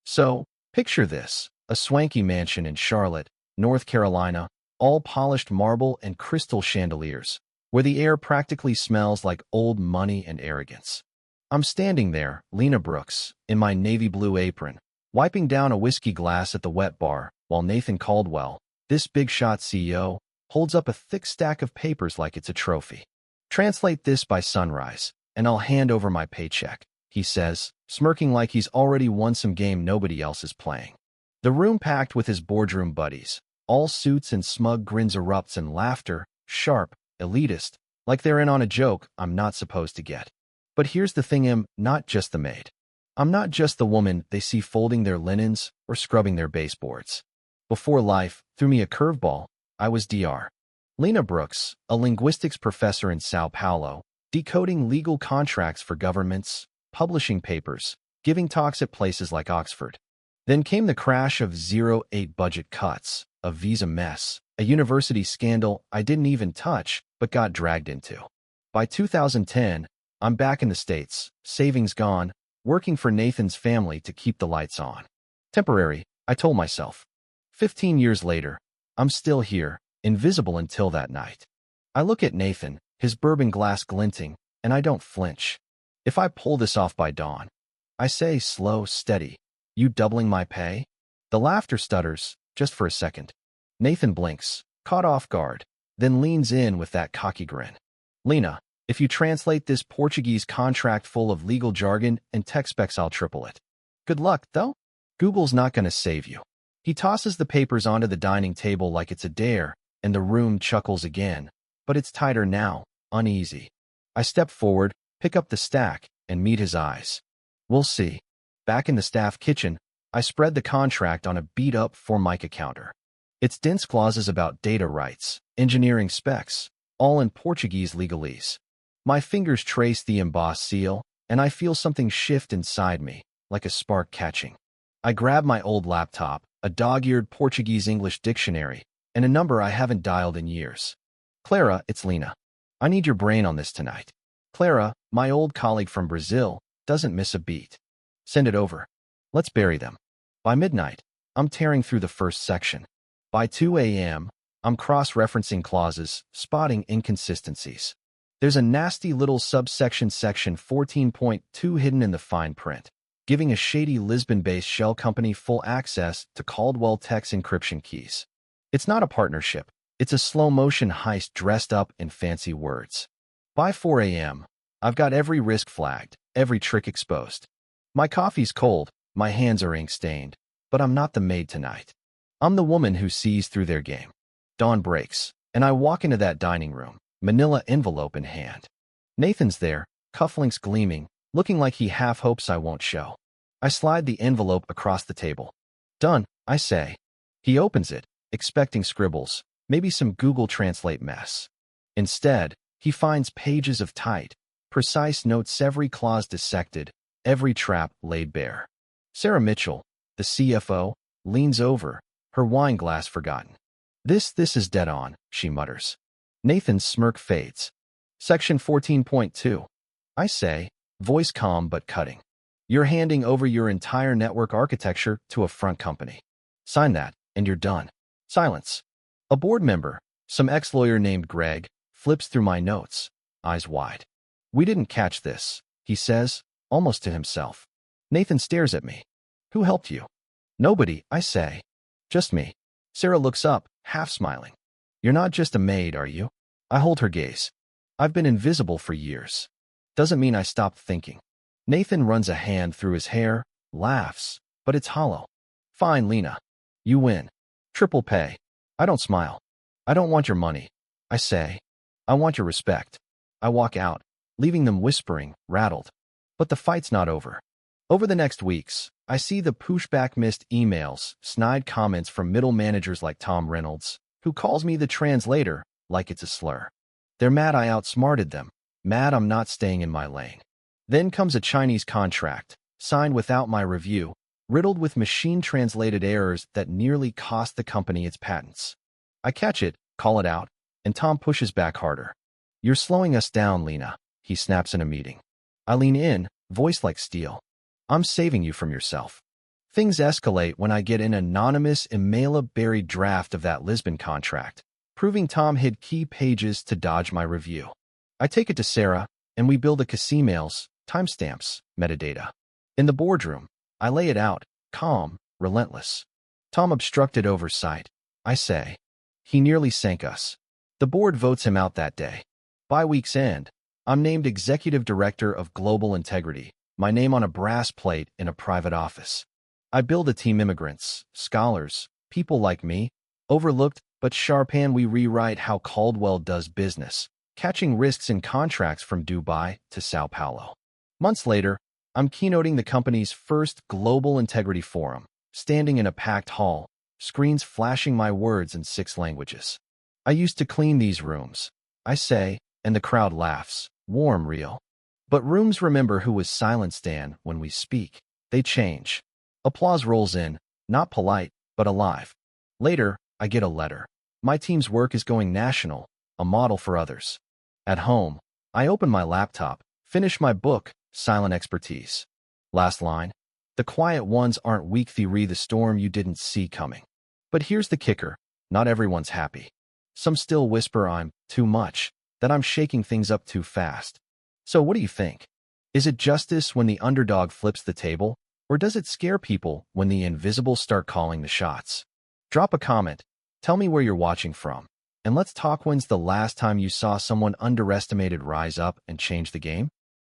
So, picture this, a swanky mansion in Charlotte, North Carolina, all polished marble and crystal chandeliers, where the air practically smells like old money and arrogance. I'm standing there, Lena Brooks, in my navy blue apron, wiping down a whiskey glass at the wet bar, while Nathan Caldwell, this big-shot CEO, holds up a thick stack of papers like it's a trophy. Translate this by sunrise, and I'll hand over my paycheck, he says, smirking like he's already won some game nobody else is playing. The room packed with his boardroom buddies, all suits and smug grins erupts in laughter, sharp, elitist, like they're in on a joke I'm not supposed to get. But here's the thing, I'm not just the maid. I'm not just the woman they see folding their linens or scrubbing their baseboards. Before life threw me a curveball, I was Dr. Lena Brooks, a linguistics professor in Sao Paulo, decoding legal contracts for governments, publishing papers, giving talks at places like Oxford. Then came the crash of 08 budget cuts, a visa mess, a university scandal I didn't even touch but got dragged into. By 2010, I'm back in the States, savings gone, working for Nathan's family to keep the lights on. Temporary, I told myself. 15 years later, I'm still here, invisible until that night. I look at Nathan, his bourbon glass glinting, and I don't flinch. If I pull this off by dawn, I say slow, steady, you doubling my pay? The laughter stutters, just for a second. Nathan blinks, caught off guard, then leans in with that cocky grin. Lena, if you translate this Portuguese contract full of legal jargon and tech specs, I'll triple it. Good luck, though. Google's not going to save you. He tosses the papers onto the dining table like it's a dare, and the room chuckles again, but it's tighter now, uneasy. I step forward, pick up the stack, and meet his eyes. We'll see. Back in the staff kitchen, I spread the contract on a beat-up Formica counter. Its dense clauses about data rights, engineering specs, all in Portuguese legalese. My fingers trace the embossed seal, and I feel something shift inside me, like a spark catching. I grab my old laptop, a dog-eared Portuguese-English dictionary, and a number I haven't dialed in years. Clara, it's Lena. I need your brain on this tonight. Clara, my old colleague from Brazil, doesn't miss a beat. Send it over. Let's bury them. By midnight, I'm tearing through the first section. By 2 a.m., I'm cross-referencing clauses, spotting inconsistencies. There's a nasty little subsection section 14.2 hidden in the fine print, giving a shady Lisbon-based shell company full access to Caldwell Tech's encryption keys. It's not a partnership. It's a slow-motion heist dressed up in fancy words. By 4 a.m., I've got every risk flagged, every trick exposed. My coffee's cold, my hands are ink-stained, but I'm not the maid tonight. I'm the woman who sees through their game. Dawn breaks, and I walk into that dining room, manila envelope in hand. Nathan's there, cufflinks gleaming, looking like he half hopes I won't show. I slide the envelope across the table. Done, I say. He opens it, expecting scribbles, maybe some Google Translate mess. Instead, he finds pages of tight, precise notes, every clause dissected, every trap laid bare. Sarah Mitchell, the CFO, leans over, her wine glass forgotten. This is dead on, she mutters. Nathan's smirk fades. Section 14.2. I say, voice calm but cutting. You're handing over your entire network architecture to a front company. Sign that, and you're done. Silence. A board member, some ex-lawyer named Greg, flips through my notes, eyes wide. We didn't catch this, he says, almost to himself. Nathan stares at me. Who helped you? Nobody, I say. Just me. Sarah looks up, half smiling. You're not just a maid, are you? I hold her gaze. I've been invisible for years. Doesn't mean I stopped thinking. Nathan runs a hand through his hair, laughs, but it's hollow. Fine, Lena. You win. Triple pay. I don't smile. I don't want your money, I say. I want your respect. I walk out, leaving them whispering, rattled. But the fight's not over. Over the next weeks, I see the pushback missed emails, snide comments from middle managers like Tom Reynolds, who calls me the translator like it's a slur. They're mad I outsmarted them, mad I'm not staying in my lane. Then comes a Chinese contract, signed without my review, riddled with machine-translated errors that nearly cost the company its patents. I catch it, call it out, and Tom pushes back harder. You're slowing us down, Lena, he snaps in a meeting. I lean in, voice like steel. I'm saving you from yourself. Things escalate when I get an anonymous email-buried draft of that Lisbon contract, proving Tom hid key pages to dodge my review. I take it to Sarah, and we build a emails, timestamps, metadata. In the boardroom, I lay it out, calm, relentless. Tom obstructed oversight, I say. He nearly sank us. The board votes him out that day. By week's end, I'm named Executive Director of Global Integrity, my name on a brass plate in a private office. I build a team immigrants, scholars, people like me, overlooked but sharp, and we rewrite how Caldwell does business, catching risks in contracts from Dubai to Sao Paulo. Months later, I'm keynoting the company's first Global Integrity Forum, standing in a packed hall, screens flashing my words in 6 languages. I used to clean these rooms, I say, and the crowd laughs, warm, real. But rooms remember who was silent, Stan, when we speak. They change. Applause rolls in, not polite, but alive. Later, I get a letter. My team's work is going national, a model for others. At home, I open my laptop, finish my book, Silent Expertise. Last line. The quiet ones aren't weak. They read the storm you didn't see coming. But here's the kicker. Not everyone's happy. Some still whisper I'm too much, that I'm shaking things up too fast. So what do you think? Is it justice when the underdog flips the table, or does it scare people when the invisible start calling the shots? Drop a comment. Tell me where you're watching from. And let's talk. When's the last time you saw someone underestimated rise up and change the game?